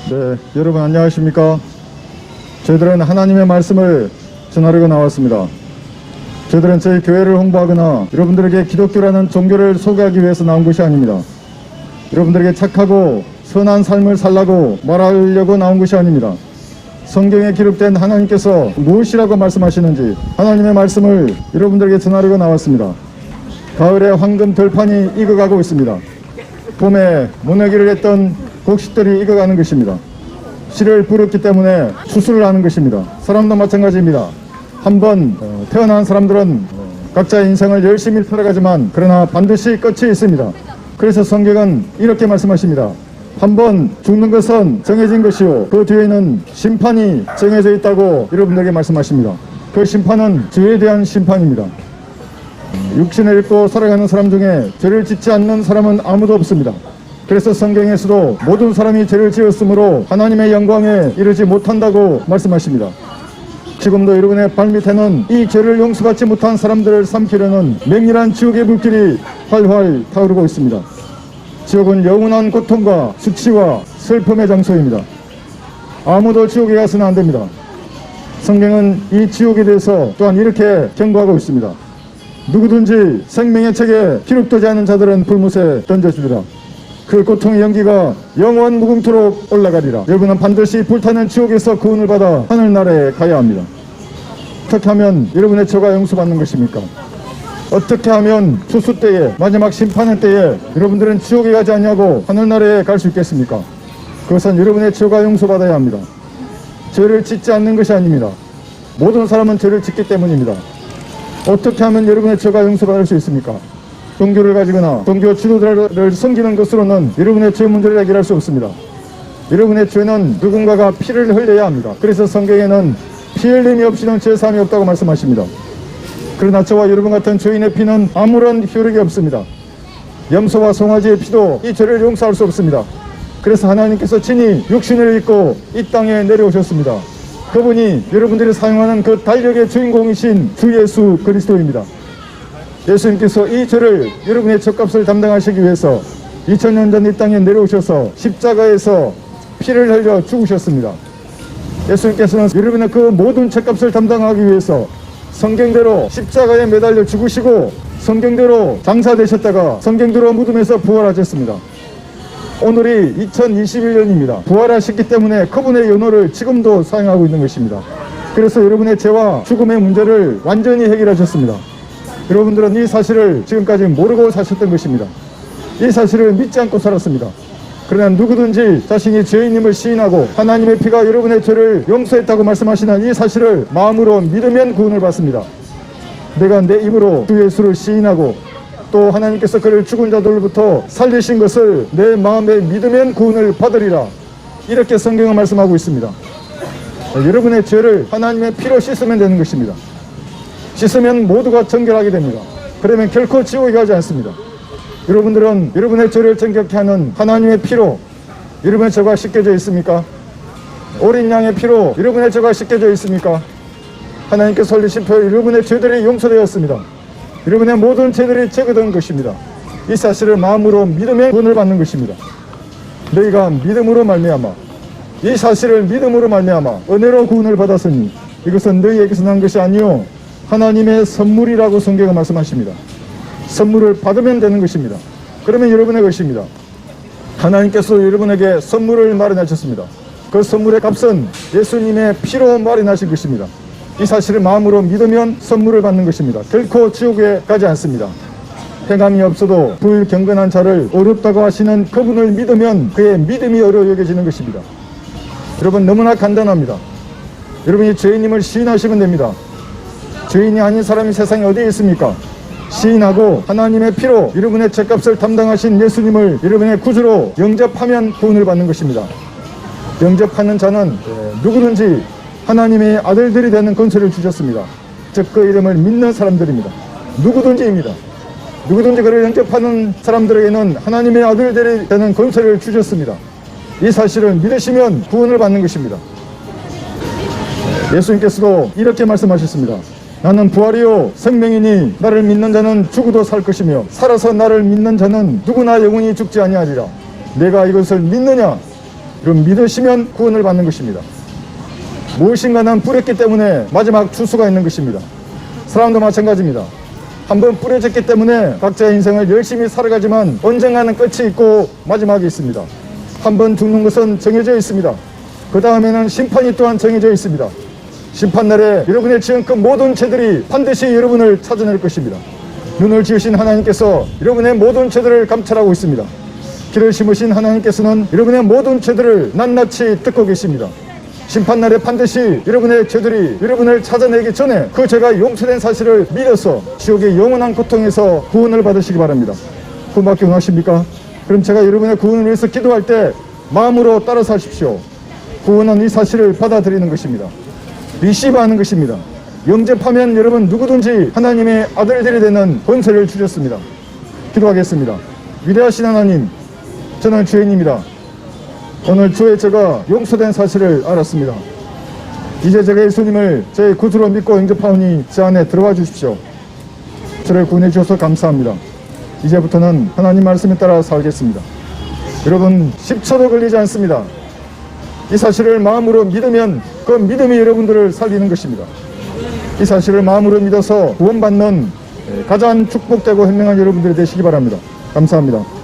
네, 여러분 안녕하십니까? 저희들은 하나님의 말씀을 전하려고 나왔습니다. 저희들은 저희 교회를 홍보하거나 여러분들에게 기독교라는 종교를 소개하기 위해서 나온 것이 아닙니다. 여러분들에게 착하고 선한 삶을 살라고 말하려고 나온 것이 아닙니다. 성경에 기록된 하나님께서 무엇이라고 말씀하시는지 하나님의 말씀을 여러분들에게 전하려고 나왔습니다. 가을에 황금 들판이 익어가고 있습니다. 봄에 모내기를 했던 곡식들이 익어가는 것입니다. 씨를 뿌렸기 때문에 추수를 하는 것입니다. 사람도 마찬가지입니다. 한번 태어난 사람들은 각자의 인생을 열심히 살아가지만 그러나 반드시 끝이 있습니다. 그래서 성경은 이렇게 말씀하십니다. 한번 죽는 것은 정해진 것이요 그 뒤에는 심판이 정해져 있다고 여러분들에게 말씀하십니다. 그 심판은 죄에 대한 심판입니다. 육신을 입고 살아가는 사람 중에 죄를 짓지 않는 사람은 아무도 없습니다. 그래서 성경에서도 모든 사람이 죄를 지었으므로 하나님의 영광에 이르지 못한다고 말씀하십니다. 지금도 여러분의 발밑에는 이 죄를 용서받지 못한 사람들을 삼키려는 맹렬한 지옥의 불길이 활활 타오르고 있습니다. 지옥은 영원한 고통과 수치와 슬픔의 장소입니다. 아무도 지옥에 가서는 안 됩니다. 성경은 이 지옥에 대해서 또한 이렇게 경고하고 있습니다. 누구든지 생명의 책에 기록되지 않은 자들은 불못에 던져주리라. 그 고통의 연기가 영원 무궁토록 올라가리라. 여러분은 반드시 불타는 지옥에서 구원을 받아 하늘나라에 가야 합니다. 어떻게 하면 여러분의 죄가 용서받는 것입니까? 어떻게 하면 추수 때에 마지막 심판의 때에 여러분들은 지옥에 가지 않냐고 하늘나라에 갈 수 있겠습니까? 그것은 여러분의 죄가 용서받아야 합니다. 죄를 짓지 않는 것이 아닙니다. 모든 사람은 죄를 짓기 때문입니다. 어떻게 하면 여러분의 죄가 용서받을 수 있습니까? 종교를 가지거나 종교 지도자를 섬기는 것으로는 여러분의 죄 문제를 해결할 수 없습니다. 여러분의 죄는 누군가가 피를 흘려야 합니다. 그래서 성경에는 피 흘림이 없이는 죄사함이 없다고 말씀하십니다. 그러나 저와 여러분 같은 죄인의 피는 아무런 효력이 없습니다. 염소와 송아지의 피도 이 죄를 용서할 수 없습니다. 그래서 하나님께서 친히 육신을 입고 이 땅에 내려오셨습니다. 그분이 여러분들이 사용하는 그 달력의 주인공이신 주 예수 그리스도입니다. 예수님께서 이 죄를 여러분의 죄값을 담당하시기 위해서 2000년 전 이 땅에 내려오셔서 십자가에서 피를 흘려 죽으셨습니다. 예수님께서는 여러분의 그 모든 죄값을 담당하기 위해서 성경대로 십자가에 매달려 죽으시고 성경대로 장사되셨다가 성경대로 무덤에서 부활하셨습니다. 오늘이 2021년입니다. 부활하셨기 때문에 그분의 연호를 지금도 사용하고 있는 것입니다. 그래서 여러분의 죄와 죽음의 문제를 완전히 해결하셨습니다. 여러분들은 이 사실을 지금까지 모르고 사셨던 것입니다. 이 사실을 믿지 않고 살았습니다. 그러나 누구든지 자신이 죄인임을 시인하고 하나님의 피가 여러분의 죄를 용서했다고 말씀하시는 이 사실을 마음으로 믿으면 구원을 받습니다. 내가 내 입으로 주 예수를 시인하고 또 하나님께서 그를 죽은 자들로부터 살리신 것을 내 마음에 믿으면 구원을 받으리라. 이렇게 성경은 말씀하고 있습니다. 여러분의 죄를 하나님의 피로 씻으면 되는 것입니다. 씻으면 모두가 정결하게 됩니다. 그러면 결코 지옥에 가지 않습니다. 여러분들은 여러분의 죄를 정결케 하는 하나님의 피로 여러분의 죄가 씻겨져 있습니까? 어린 양의 피로 여러분의 죄가 씻겨져 있습니까? 하나님께서 흘리신 피 여러분의 죄들이 용서되었습니다. 여러분의 모든 죄들이 제거된 것입니다. 이 사실을 마음으로 믿으면 구원을 받는 것입니다. 너희가 믿음으로 말미암아 이 사실을 믿음으로 말미암아 은혜로 구원을 받았으니 이것은 너희에게서 난 것이 아니요 하나님의 선물이라고 성경은 말씀하십니다. 선물을 받으면 되는 것입니다. 그러면 여러분의 것입니다. 하나님께서 여러분에게 선물을 마련하셨습니다. 그 선물의 값은 예수님의 피로 마련하신 것입니다. 이 사실을 마음으로 믿으면 선물을 받는 것입니다. 결코 지옥에 가지 않습니다. 행함이 없어도 불경건한 자를 어렵다고 하시는 그분을 믿으면 그의 믿음이 어려워 여겨지는 것입니다. 여러분 너무나 간단합니다. 여러분이 죄인임을 시인하시면 됩니다. 죄인이 아닌 사람이 세상에 어디에 있습니까? 시인하고 하나님의 피로 여러분의 죄값을 담당하신 예수님을 여러분의 구주로 영접하면 구원을 받는 것입니다. 영접하는 자는 누구든지 하나님의 아들들이 되는 권세를 주셨습니다. 즉 그 이름을 믿는 사람들입니다. 누구든지입니다. 누구든지 그를 영접하는 사람들에게는 하나님의 아들들이 되는 권세를 주셨습니다. 이 사실을 믿으시면 구원을 받는 것입니다. 예수님께서도 이렇게 말씀하셨습니다. 나는 부활이요 생명이니 나를 믿는 자는 죽어도 살 것이며 살아서 나를 믿는 자는 누구나 영원히 죽지 아니하리라. 내가 이것을 믿느냐? 그럼 믿으시면 구원을 받는 것입니다. 무엇인가는 뿌렸기 때문에 마지막 추수가 있는 것입니다. 사람도 마찬가지입니다. 한번 뿌려졌기 때문에 각자의 인생을 열심히 살아가지만 언젠가는 끝이 있고 마지막이 있습니다. 한번 죽는 것은 정해져 있습니다. 그 다음에는 심판이 또한 정해져 있습니다. 심판날에 여러분의 지은 그 모든 죄들이 반드시 여러분을 찾아낼 것입니다. 눈을 지으신 하나님께서 여러분의 모든 죄들을 감찰하고 있습니다. 길을 심으신 하나님께서는 여러분의 모든 죄들을 낱낱이 듣고 계십니다. 심판날에 반드시 여러분의 죄들이 여러분을 찾아내기 전에 그 죄가 용서된 사실을 믿어서 지옥의 영원한 고통에서 구원을 받으시기 바랍니다. 구원받기 원하십니까? 그럼 제가 여러분의 구원을 위해서 기도할 때 마음으로 따라서 하십시오. 구원은 이 사실을 받아들이는 것입니다. 리시브하는 것입니다. 영접하면 여러분 누구든지 하나님의 아들들이 되는 권세를 주셨습니다. 기도하겠습니다. 위대하신 하나님, 저는 죄인입니다. 오늘 주의 죄가 용서된 사실을 알았습니다. 이제 제가 예수님을 제 구주로 믿고 영접하오니 제 안에 들어와 주십시오. 저를 구원해 주셔서 감사합니다. 이제부터는 하나님 말씀에 따라 살겠습니다. 여러분 10초도 걸리지 않습니다. 이 사실을 마음으로 믿으면 그 믿음이 여러분들을 살리는 것입니다. 이 사실을 마음으로 믿어서 구원받는 가장 축복되고 현명한 여러분들이 되시기 바랍니다. 감사합니다.